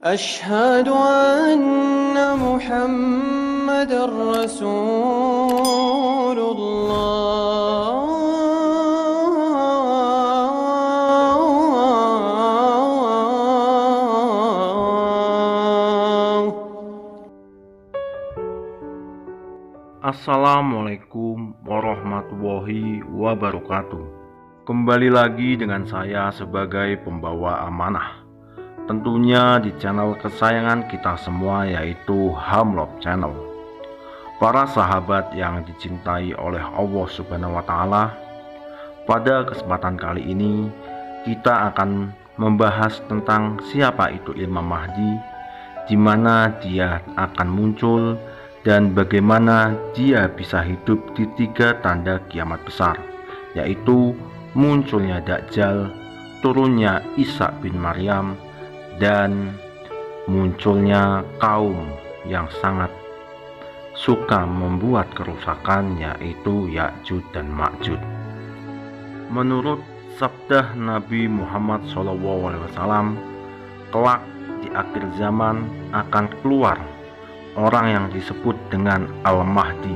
أشهد أن محمدًا رسول الله. Assalamualaikum warahmatullahi wabarakatuh. Kembali lagi dengan saya sebagai pembawa amanah, tentunya di channel kesayangan kita semua, yaitu Hamlop Channel. Para sahabat yang dicintai oleh Allah Subhanahu wa Ta'ala, pada kesempatan kali ini kita akan membahas tentang siapa itu Imam Mahdi, di mana dia akan muncul, dan bagaimana dia bisa hidup di 3 tanda kiamat besar, yaitu munculnya Dajjal, turunnya Isa bin Maryam, dan munculnya kaum yang sangat suka membuat kerusakan, yaitu Ya'juj dan Ma'juj. Menurut sabda Nabi Muhammad SAW, kelak di akhir zaman akan keluar orang yang disebut dengan Al-Mahdi.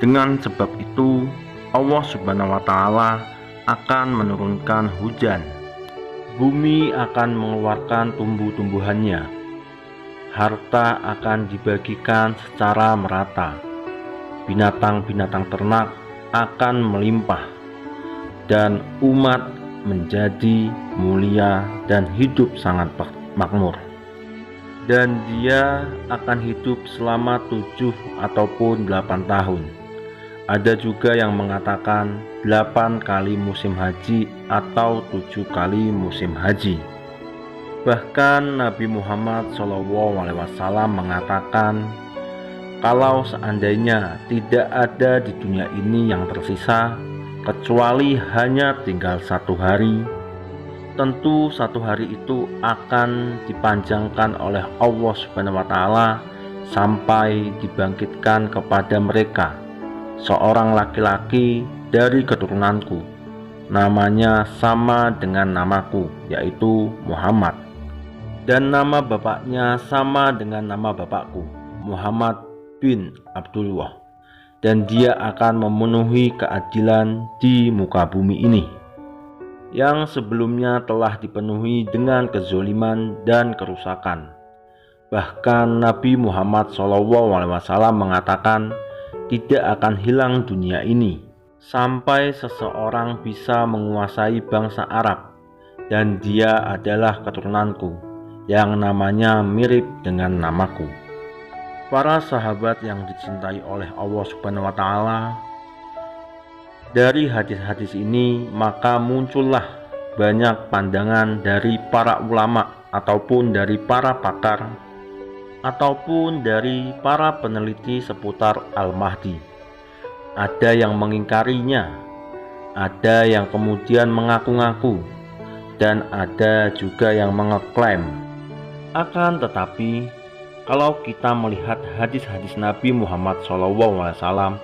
Dengan sebab itu Allah Subhanahu wa Ta'ala akan menurunkan hujan. Bumi akan mengeluarkan tumbuh-tumbuhannya. Harta akan dibagikan secara merata. Binatang-binatang ternak akan melimpah, dan umat menjadi mulia dan hidup sangat makmur. Dan dia akan hidup selama 7 ataupun 8 tahun. Ada juga yang mengatakan 8 kali musim haji atau 7 kali musim haji. Bahkan Nabi Muhammad SAW mengatakan, kalau seandainya tidak ada di dunia ini yang tersisa kecuali hanya tinggal 1 hari, tentu 1 hari itu akan dipanjangkan oleh Allah Subhanahu wa Ta'ala sampai dibangkitkan kepada mereka seorang laki-laki dari keturunanku, namanya sama dengan namaku, yaitu Muhammad, dan nama bapaknya sama dengan nama bapakku, Muhammad bin Abdullah, dan dia akan memenuhi keadilan di muka bumi ini yang sebelumnya telah dipenuhi dengan kezoliman dan kerusakan. Bahkan Nabi Muhammad SAW mengatakan tidak akan hilang dunia ini sampai seseorang bisa menguasai bangsa Arab, dan dia adalah keturunanku yang namanya mirip dengan namaku. Para sahabat yang dicintai oleh Allah Subhanahu wa Ta'ala, dari hadis-hadis ini maka muncullah banyak pandangan dari para ulama ataupun dari para pakar ataupun dari para peneliti seputar Al-Mahdi. Ada yang mengingkarinya, ada yang kemudian mengaku-ngaku, dan ada juga yang mengeklaim. Akan tetapi kalau kita melihat hadis-hadis Nabi Muhammad SAW,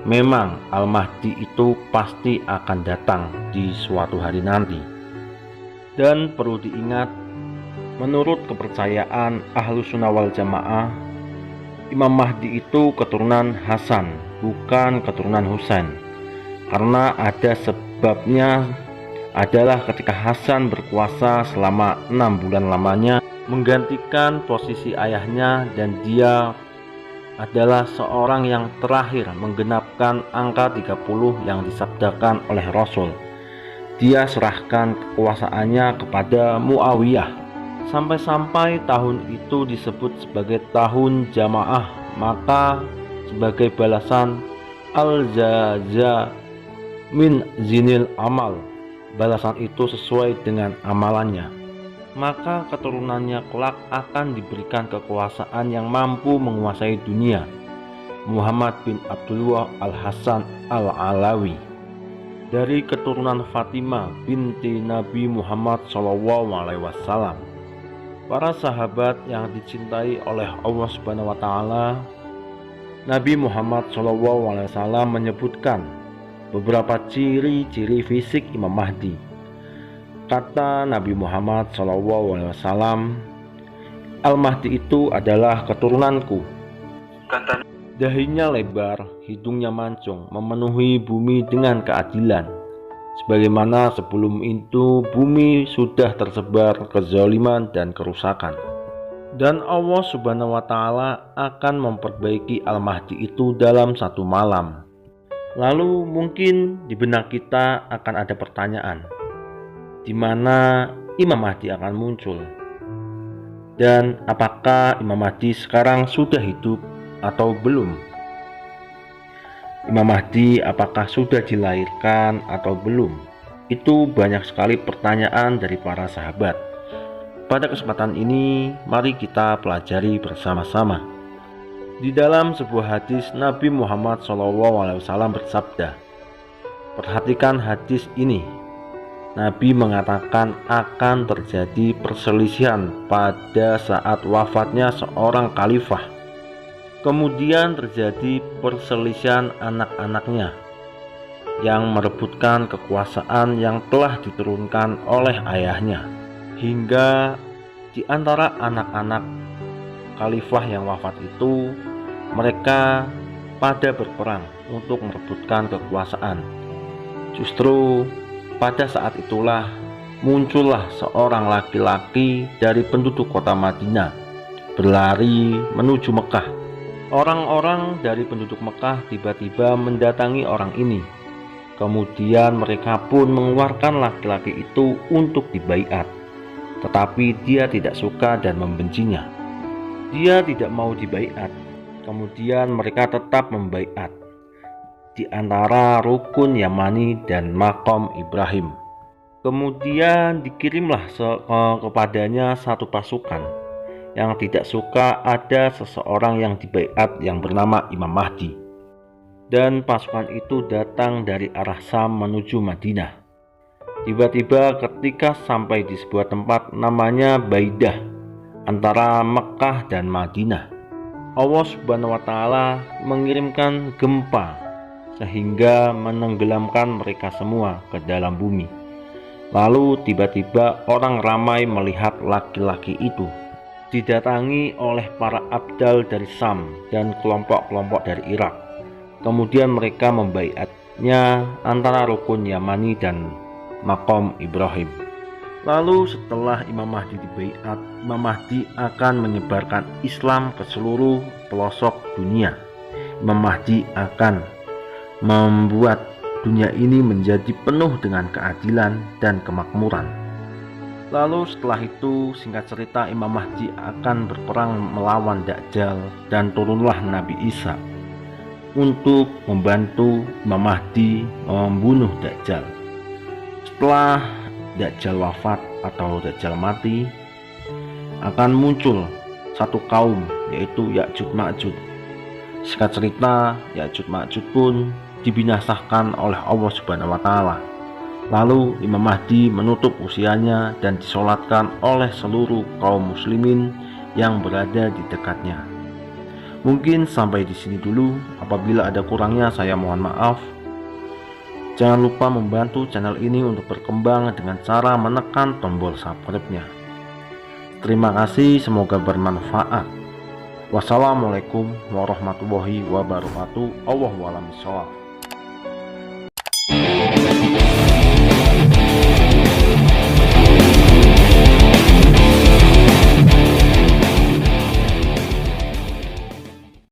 memang Al-Mahdi itu pasti akan datang di suatu hari nanti. Dan perlu diingat, menurut kepercayaan Ahlus Sunnah wal Jamaah, Imam Mahdi itu keturunan Hasan, bukan keturunan Husain. Karena ada sebabnya, adalah ketika Hasan berkuasa selama 6 bulan lamanya menggantikan posisi ayahnya, dan dia adalah seorang yang terakhir menggenapkan angka 30 yang disabdakan oleh Rasul. Dia serahkan kekuasaannya kepada Muawiyah. Sampai-sampai tahun itu disebut sebagai tahun jamaah, maka sebagai balasan al-jaza min zinil amal, balasan itu sesuai dengan amalannya, maka keturunannya kelak akan diberikan kekuasaan yang mampu menguasai dunia. Muhammad bin Abdullah Al-Hasan Al-Alawi, dari keturunan Fatimah binti Nabi Muhammad SAW. Para sahabat yang dicintai oleh Allah Subhanahu wa Ta'ala, Nabi Muhammad SAW menyebutkan beberapa ciri-ciri fisik Imam Mahdi. Kata Nabi Muhammad SAW, Al-Mahdi itu adalah keturunanku. Kata Dahinya lebar, hidungnya mancung, memenuhi bumi dengan keadilan. Sebagaimana sebelum itu bumi sudah tersebar kezaliman dan kerusakan. Dan Allah Subhanahu wa Ta'ala akan memperbaiki Al-Mahdi itu dalam satu malam. Lalu mungkin di benak kita akan ada pertanyaan, di mana Imam Mahdi akan muncul? Dan apakah Imam Mahdi sekarang sudah hidup atau belum? Imam Mahdi apakah sudah dilahirkan atau belum? Itu banyak sekali pertanyaan dari para sahabat. Pada kesempatan ini, mari kita pelajari bersama-sama. Di dalam sebuah hadis, Nabi Muhammad SAW bersabda, perhatikan hadis ini. Nabi mengatakan akan terjadi perselisihan pada saat wafatnya seorang khalifah. Kemudian terjadi perselisihan anak-anaknya yang merebutkan kekuasaan yang telah diturunkan oleh ayahnya, hingga di antara anak-anak khalifah yang wafat itu mereka pada berperang untuk merebutkan kekuasaan. Justru pada saat itulah muncullah seorang laki-laki dari penduduk kota Madinah berlari menuju Mekah. Orang-orang dari penduduk Mekah tiba-tiba mendatangi orang ini. Kemudian mereka pun mengeluarkan laki-laki itu untuk dibaiat. Tetapi dia tidak suka dan membencinya. Dia tidak mau dibaiat. Kemudian mereka tetap membaiat di antara rukun Yamani dan Maqam Ibrahim. Kemudian dikirimlah kepadanya satu pasukan yang tidak suka ada seseorang yang dibaiat yang bernama Imam Mahdi. Dan pasukan itu datang dari arah Syam menuju Madinah. Tiba-tiba ketika sampai di sebuah tempat namanya Baidah antara Mekah dan Madinah, Allah Subhanahu wa Ta'ala mengirimkan gempa sehingga menenggelamkan mereka semua ke dalam bumi. Lalu tiba-tiba orang ramai melihat laki-laki itu didatangi oleh para abdal dari Syam dan kelompok-kelompok dari Irak. Kemudian mereka membaiatnya antara rukun Yamani dan Maqam Ibrahim. Lalu setelah Imam Mahdi dibaiat, Imam Mahdi akan menyebarkan Islam ke seluruh pelosok dunia. Imam Mahdi akan membuat dunia ini menjadi penuh dengan keadilan dan kemakmuran. Lalu setelah itu, singkat cerita, Imam Mahdi akan berperang melawan Dajjal dan turunlah Nabi Isa untuk membantu Imam Mahdi membunuh Dajjal. Setelah Dajjal wafat atau Dajjal mati, akan muncul satu kaum, yaitu Ya'juj Ma'juj. Singkat cerita, Ya'juj Ma'juj pun dibinasakan oleh Allah Subhanahu wa Ta'ala. Lalu Imam Mahdi menutup usianya dan disolatkan oleh seluruh kaum muslimin yang berada di dekatnya. Mungkin sampai di sini dulu. Apabila ada kurangnya saya mohon maaf. Jangan lupa membantu channel ini untuk berkembang dengan cara menekan tombol subscribe-nya. Terima kasih, semoga bermanfaat. Wassalamualaikum warahmatullahi wabarakatuh. Allahu a'lam bishawab.